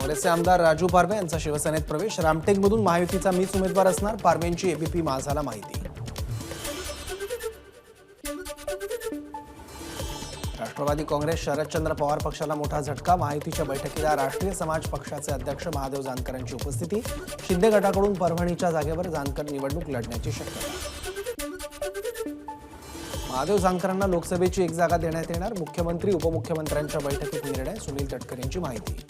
काँग्रेसचे आमदार राजू पारवे यांचा शिवसेनेत प्रवेश। रामटेकमधून महायुतीचा मीच उमेदवार असणार, पारवेंची एबीपी माझाला माहिती। राष्ट्रवादी काँग्रेस शरदचंद्र पवार पक्षाला मोठा झटका। महायुतीच्या बैठकीला राष्ट्रीय समाज पक्षाचे अध्यक्ष महादेव जानकर यांची उपस्थिती। शिंदे गटाकडून परभणीच्या जागेवर जानकर निवडणूक लढण्याची शक्यता। महादेव जानकरांना लोकसभेची एक जागा देण्यात येणार। मुख्यमंत्री उपमुख्यमंत्र्यांच्या बैठकीत निर्णय। सुनील तटकरे यांची माहिती।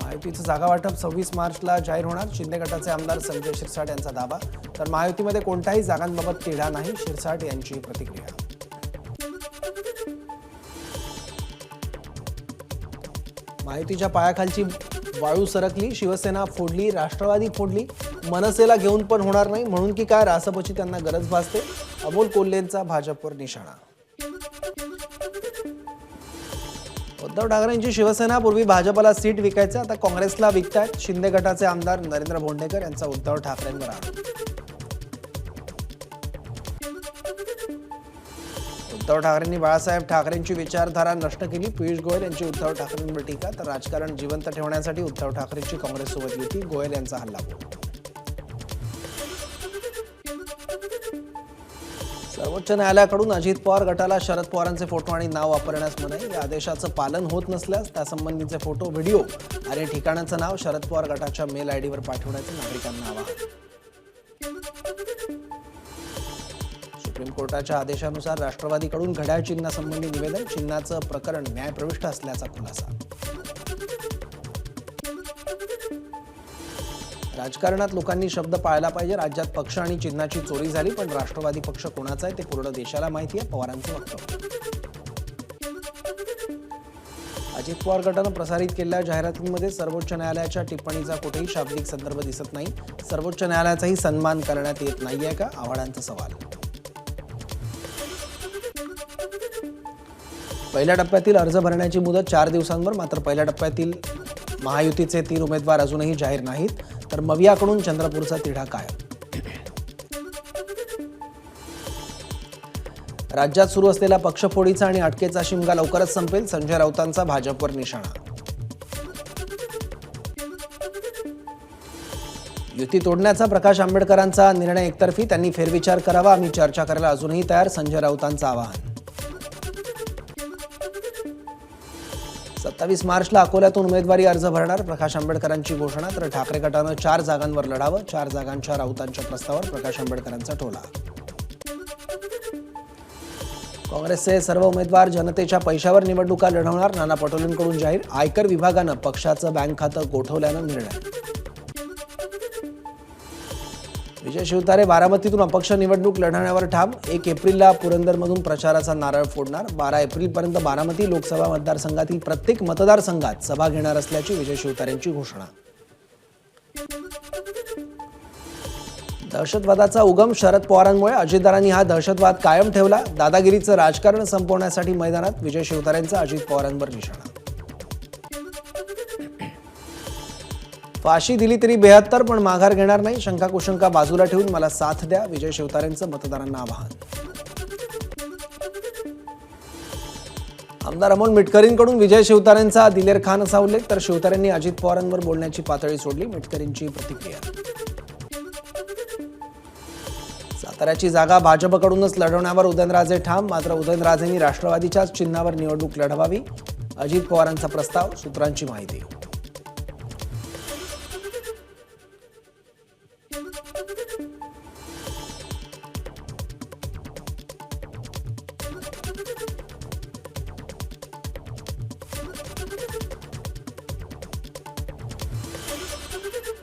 महायुतीचं जागा वाटप 26 मार्चला जाहीर होणार। शिंदे गटाचे आमदार संजय शिरसाट यांचा दावा, तर महायुतीमध्ये कोणत्याही जागांबाबत तिढा नाही, शिरसाट यांची प्रतिक्रिया। महायुतीच्या पायाखालची वाळू सरकली, शिवसेना फोडली, राष्ट्रवादी फोडली, मनसेला घेऊन पण होणार नाही, म्हणून की काय रासपची त्यांना गरज भासते। अमोल कोल्हेंचा भाजपवर निशाणा। उद्धव ठाकरेंची शिवसेना पूर्वी भाजपला सीट विकायचं, आता काँग्रेसला विकतायत। शिंदे गटाचे आमदार नरेंद्र भोंडेकर यांचा उद्धव ठाकरेंवर आरोप। उद्धव ठाकरेंनी बाळासाहेब ठाकरेंची विचारधारा नष्ट केली। पियुष गोयल यांची उद्धव ठाकरेंवर टीका, तर राजकारण जिवंत ठेवण्यासाठी उद्धव ठाकरेंची काँग्रेससोबत युती। गोयल यांचा हल्लाबोल। सर्वोच्च न्यायालयाकडून अजित पवार गटाला शरद पवारांचे फोटो आणि नाव वापरण्यास मनाई। या आदेशाचं पालन होत नसल्यास त्यासंबंधीचे फोटो, व्हिडिओ आणि ठिकाणाचं नाव शरद पवार गटाच्या मेल आयडीवर पाठवण्याचं नागरिकांना आवाहन। सुप्रीम कोर्टाच्या आदेशानुसार राष्ट्रवादीकडून घड्याळ चिन्हासंबंधी निवेदन। चिन्हाचं प्रकरण न्यायप्रविष्ट असल्याचा खुलासा। राजकारणात लोकांनी शब्द पाळला पाहिजे। राज्यात पक्ष आणि चिन्हाची चोरी झाली, पण राष्ट्रवादी पक्ष कोणाचा आहे ते पूर्ण देशाला माहिती आहे, पवारांचं वक्तव्य। अजित पवार गटानं प्रसारित केलेल्या जाहिरातींमध्ये सर्वोच्च न्यायालयाच्या टिप्पणीचा कुठेही शाब्दिक संदर्भ दिसत नाही। सर्वोच्च न्यायालयाचाही सन्मान करण्यात येत नाहीये का, आव्हाडांचा सवाल। पहिल्या टप्प्यातील अर्ज भरण्याची मुदत 4 दिवसांवर, मात्र पहिल्या टप्प्यातील महायुतीचे 3 उमेदवार अजूनही जाहीर नाहीत, तर मवियाकडून चंद्रपूरचा तिढा कायम। राज्यात सुरू असलेला पक्षफोडीचा आणि अटकेचा शिमगा लवकरच संपेल, संजय राऊतांचा भाजपवर निशाणा। युती तोडण्याचा प्रकाश आंबेडकरांचा निर्णय एकतर्फी, त्यांनी फेरविचार करावा, आम्ही चर्चा करायला अजूनही तयार, संजय राऊतांचं आवाहन। 27 मार्चला अकोल्यातून उमेदवारी अर्ज भरणार, प्रकाश आंबेडकरांची घोषणा, तर ठाकरे गटानं 4 जागांवर लढावं। 4 जागांच्या राऊतांच्या प्रस्तावावर प्रकाश आंबेडकरांचा टोला। काँग्रेसचे सर्व उमेदवार जनतेच्या पैशावर निवडणुका लढवणार, नाना पटोलेंकडून जाहीर। आयकर विभागानं पक्षाचं बँक खातं गोठवल्यानं निर्णय। विजय शिवतारे बारामतीतून अपक्ष निवडणूक लढवण्यावर ठाम। 1 एप्रिलला पुरंदरमधून प्रचाराचा नारळ फोडणार। 12 एप्रिलपर्यंत बारामती लोकसभा मतदारसंघातील प्रत्येक मतदारसंघात सभा घेणार असल्याची विजय शिवतारेंची घोषणा। दहशतवादाचा उगम शरद पवारांमुळे, अजितदारांनी हा दहशतवाद कायम ठेवला। दादागिरीचं राजकारण संपवण्यासाठी मैदानात, विजय शिवतारेंचा अजित पवारांवर निशाणा। फाशी दिली तरी 72 पण माघार घेणार नाही, शंका कुशंका बाजूला ठेवून मला साथ द्या, विजय शिवतारेंचं मतदारांना आवाहन। आमदार अमोल मिटकरींकडून विजय शिवतारेंचा दिलेर खान असा उल्लेख, तर शिवतारेंनी अजित पवारांवर बोलण्याची पातळी सोडली, मिटकरींची प्रतिक्रिया। साताऱ्याची जागा भाजपकडूनच लढवण्यावर उदयनराजे ठाम, मात्र उदयनराजेंनी राष्ट्रवादीच्याच चिन्हावर निवडणूक लढवावी, अजित पवारांचा प्रस्ताव, सूत्रांची माहिती।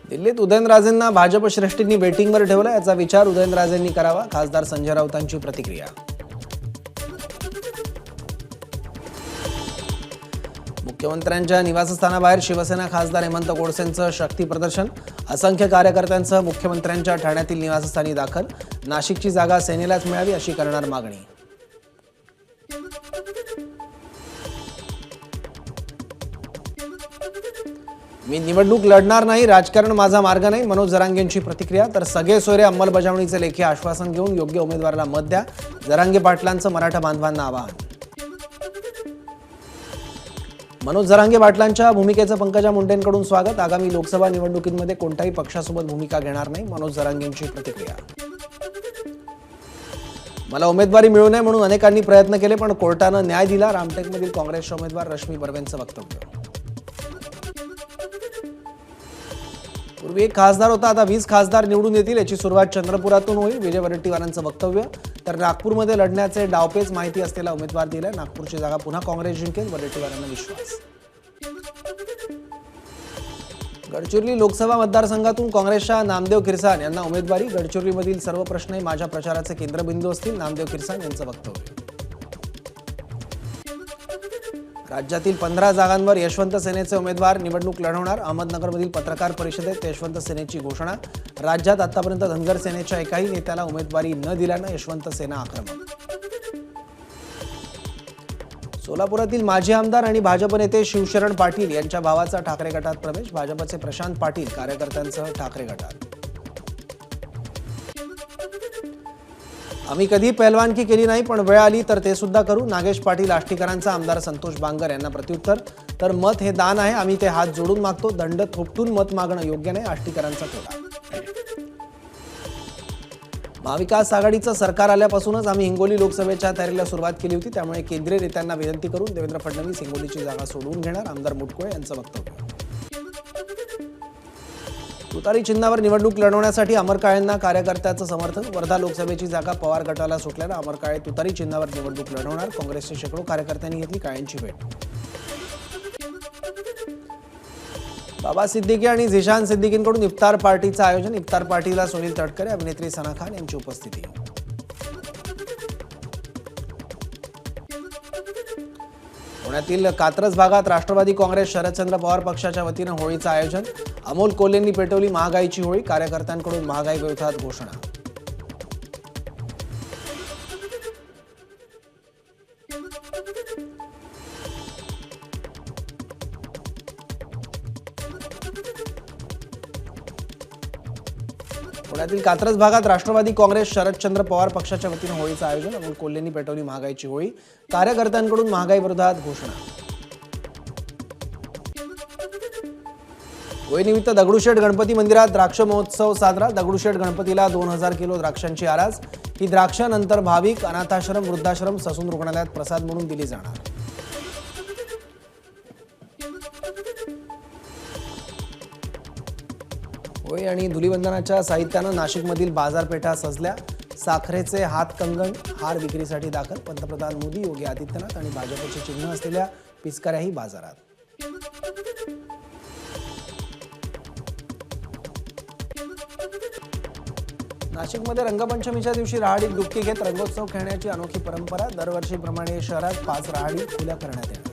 दिल्लीत उदयनराजेंना भाजप श्रेष्ठींनी वेटिंगवर ठेवलं, याचा विचार उदयनराजेंनी करावा, खासदार संजय राऊतांची प्रतिक्रिया। मुख्यमंत्र्यांच्या निवासस्थानाबाहेर शिवसेना खासदार हेमंत गोडसेंचं शक्ती प्रदर्शन, असंख्य कार्यकर्त्यांसह मुख्यमंत्र्यांच्या ठाण्यातील निवासस्थानी दाखल। नाशिकची जागा सेनेलाच मिळावी अशी करणार मागणी। मी निवडणूक लढणार नाही, राजकारण माझा मार्ग नाही, मनोज जरांगेंची प्रतिक्रिया. तर सगळे सोयरे अंमलबजावणीचे लेखी आश्वासन घेऊन योग्य उमेदवाराला मत द्या, जरांगे पाटलांचं मराठा बांधवांना आवाहन. मनोज जरांगे पाटलांच्या भूमिकेचं पंकजा मुंडेंकडून स्वागत. आगामी लोकसभा निवडणुकीमध्ये कोणत्याही पक्षासोबत भूमिका घेणार नाही, मनोज जरांगेंची प्रतिक्रिया. मला उमेदवारी मिळू नये म्हणून अनेकांनी प्रयत्न केले, पण कोर्टानं न्याय दिला, रामटेकमधील काँग्रेसच्या उमेदवार रश्मी बर्वेंचं वक्तव्य. पूर्वी 1 खासदार होता, आता 20 खासदार निवडून येतील, याची सुरुवात चंद्रपुरातून होईल, विजय वडेट्टीवारांचं वक्तव्य. तर नागपूरमध्ये लढण्याचे डावपेच माहिती असलेला उमेदवार दिलाय, नागपूरची जागा पुन्हा काँग्रेस जिंकेल, वडेट्टीवारांना विश्वास. गडचिरोली लोकसभा मतदारसंघातून काँग्रेसच्या नामदेव किरसाण यांना उमेदवारी. गडचिरोलीमधील सर्व प्रश्न माझ्या प्रचाराचे केंद्रबिंदू असतील, नामदेव किरसाण यांचं वक्तव्य. राज्यातील 15 जागांवर यशवंत सेनेचे उमेदवार निवडणूक लढवणार. अहमदनगरमधील पत्रकार परिषदेत यशवंत सेनेची घोषणा. राज्यात आतापर्यंत धनगर सेनेच्या एकाही नेत्याला उमेदवारी न दिल्यानं यशवंत सेना आक्रमक. सोलापुरातील माजी आमदार आणि भाजप नेते शिवशरण पाटील यांच्या भावाचा ठाकरे गटात प्रवेश. भाजपचे प्रशांत पाटील कार्यकर्त्यांसह ठाकरे गटात. आम्ही कधी पहलवानकी केली नाही, पण वेळ आली तर ते सुद्धा करू. नागेश पाटील आष्टीकरांचा आमदार संतोष बांगर यांना प्रत्युत्तर. तर मत हे दान आहे, आम्ही ते हात जोडून मागतो, दंड थोपटून मत मागणं योग्य नाही, आष्टीकरांचा टोला. महाविकास आघाडीचं सरकार आल्यापासूनच आम्ही हिंगोली लोकसभेच्या तयारीला सुरुवात केली होती, त्यामुळे केंद्रीय नेत्यांना विनंती करून देवेंद्र फडणवीस हिंगोलीची जागा सोडवून घेणार, आमदार मुटकुळे यांचं वक्तव्य. तुतारी चिन्हावर निवडणूक लढवण्यासाठी अमर काळेंना कार्यकर्त्याचं समर्थन. वर्धा लोकसभेची जागा पवार गटाला सुटल्यानं अमर काळे तुतारी चिन्हावर निवडणूक लढवणार. काँग्रेसचे शेकडो कार्यकर्त्यांनी घेतली काळेंची भेट. बाबा सिद्दीकी आणि झिशान सिद्दीकींकडून इफ्तार पार्टीचं आयोजन. इफ्तार पार्टीला सुनील तटकरे, अभिनेत्री सना खान यांची उपस्थिती. पुण्यातील कात्रज भागात राष्ट्रवादी काँग्रेस शरदचंद्र पवार पक्षाच्या वतीनं होळीचं आयोजन. अमोल कोल्हेंनी पेटवली महागाईची होळी. कार्यकर्त्यांकडून महागाई विरोधात घोषणा. पुण्यातील कात्रज भागात राष्ट्रवादी काँग्रेस शरदचंद्र पवार पक्षाच्या वतीनं होळीचं आयोजन. अमोल कोल्हेंनी पेटवली महागाईची होळी. कार्यकर्त्यांकडून महागाई विरोधात घोषणा. होळीनिमित्त दगडूशेठ गणपती मंदिरात द्राक्ष महोत्सव साजरा. दगडूशेठ गणपतीला 2000 किलो द्राक्षांची आरास. ही द्राक्ष नंतर भाविक, अनाथाश्रम, वृद्धाश्रम, ससून रुग्णालयात प्रसाद म्हणून दिली जाणार. होळी आणि धुलीवंदनाच्या साहित्यानं नाशिकमधील बाजारपेठा सजल्या. साखरेचे हातकंगण, हार विक्रीसाठी दाखल. पंतप्रधान मोदी, योगी आदित्यनाथ आणि भाजपचे चिन्ह असलेल्या पिचकाऱ्याही बाजारात. नाशिकमध्ये रंगपंचमीच्या दिवशी रहाडीत डुबकी घेत रंगोत्सव खेळण्याची अनोखी परंपरा. दरवर्षीप्रमाणे शहरात 5 रहाडी खुल्या करण्यात येणार.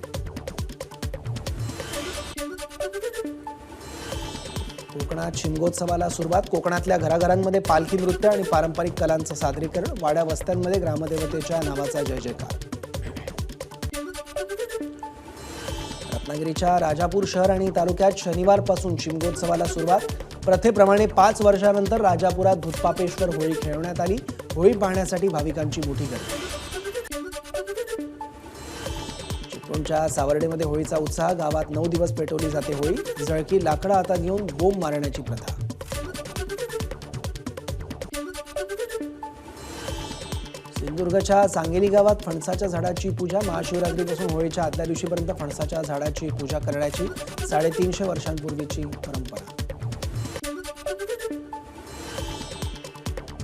कोकणात शिमगोत्सवाला सुरुवात. कोकणातल्या घराघरांमध्ये पालखी नृत्य आणि पारंपरिक कलांचं सादरीकरण. वाड्या वस्त्यांमध्ये ग्रामदेवतेच्या नावाचा जय जयकार. रत्नागिरीच्या राजापूर शहर आणि तालुक्यात शनिवारपासून शिमगोत्सवाला सुरुवात. प्रथेप्रमाणे 5 वर्षानंतर राजापुरात धुतपापेश्वर होळी खेळवण्यात आली. होळी पाहण्यासाठी भाविकांची मोठी गर्दी. चिपळूणच्या सावर्डेमध्ये होळीचा उत्साह. गावात 9 दिवस पेटवली जाते होळी. जळकी लाकडं हातात घेऊन बोंब मारण्याची प्रथा. सिंधुदुर्गच्या सांगेली गावात फणसाच्या झाडाची पूजा. महाशिवरात्रीपासून होळीच्या आदल्या दिवशीपर्यंत फणसाच्या झाडाची पूजा करण्याची 350 वर्षांपूर्वीची परंपरा.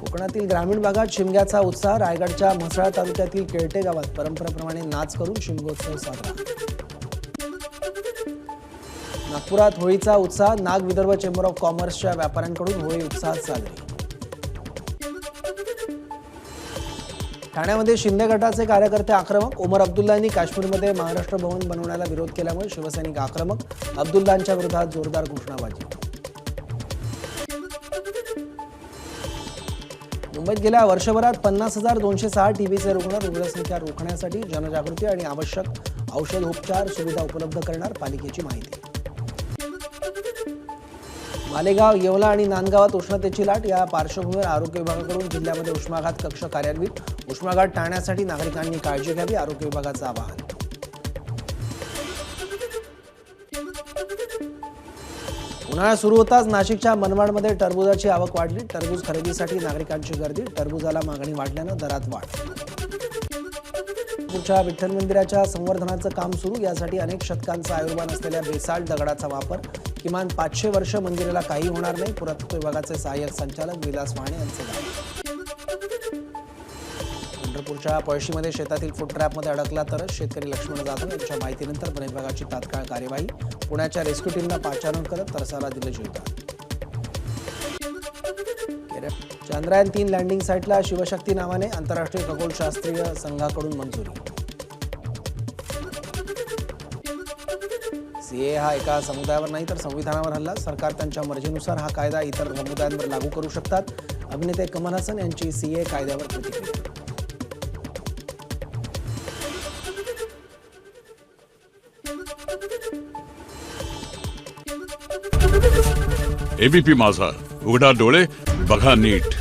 कोकणातील ग्रामीण भागात शिमग्याचा उत्साह. रायगडच्या म्हसळा तालुक्यातील केळटे गावात परंपरेप्रमाणे नाच करून शिमगोत्सव साजरा. नागपुरात होळीचा उत्साह. नाग विदर्भ चेंबर ऑफ कॉमर्सच्या व्यापाऱ्यांकडून होळी उत्साहात साजरी. ठाण्यामध्ये शिंदे गटाचे कार्यकर्ते आक्रमक. ओमर अब्दुल्लांनी काश्मीरमध्ये महाराष्ट्र भवन बनवण्याला विरोध केल्यामुळे शिवसैनिक आक्रमक. अब्दुल्लांच्या विरोधात जोरदार घोषणाबाजी. मुंबईत गेल्या वर्षभरात 50,206 टीबीचे रुग्ण. रुग्णसंख्या रोखण्यासाठी जनजागृती आणि आवश्यक औषधोपचार सुविधा उपलब्ध करणार पालिकेची माहिती. मालेगाव, येवला आणि नांदगावात उष्णतेची लाट. या पार्श्वभूमीवर आरोग्य विभागाकडून जिल्ह्यामध्ये उष्माघात कक्ष कार्यान्वित. उष्माघात टाळण्यासाठी नागरिकांनी काळजी घ्यावी, आरोग्य विभागाचं आवाहन. उन्हाळा सुरू होताच नाशिकच्या मनमाडमध्ये टरबूजाची आवक वाढली. टरबूज खरेदीसाठी नागरिकांची गर्दी. टरबूजाला मागणी वाढल्यानं दरात वाढ. नागपूरच्या विठ्ठल मंदिराच्या संवर्धनाचं काम सुरू. यासाठी अनेक शतकांचा आयुर्मान असलेल्या बेसाल्ट दगडाचा वापर. किमान 500 वर्ष मंदिराला काही होणार नाही. पुरातत्व विभागाचे सहाय्यक संचालक विलास वाणे यांचे दावे. पंढरपूरच्या पळशीमध्ये शेतातील फूड ट्रॅपमध्ये अडकला तरच शेतकरी लक्ष्मण जाधव यांच्या माहितीनंतर वन विभागाची तात्काळ कार्यवाही. पुण्याच्या रेस्क्यू टीमला पाचारण करत तरसाला दिलं जीवदान. चंद्रयान-3 लँडिंग साईटला शिवशक्ती नावाने आंतरराष्ट्रीय खगोलशास्त्रीय संघाकडून मंजुरी. सीए हा एका समुदायावर नाही तर संविधानावर हल्ला. सरकार त्यांच्या मर्जीनुसार हा कायदा इतर समुदायांवर लागू करू शकतात. अभिनेते कमल हसन यांची सीए कायद्यावर प्रतिक्रिया. एबीपी माझा, उघडा डोळे बघा नीट.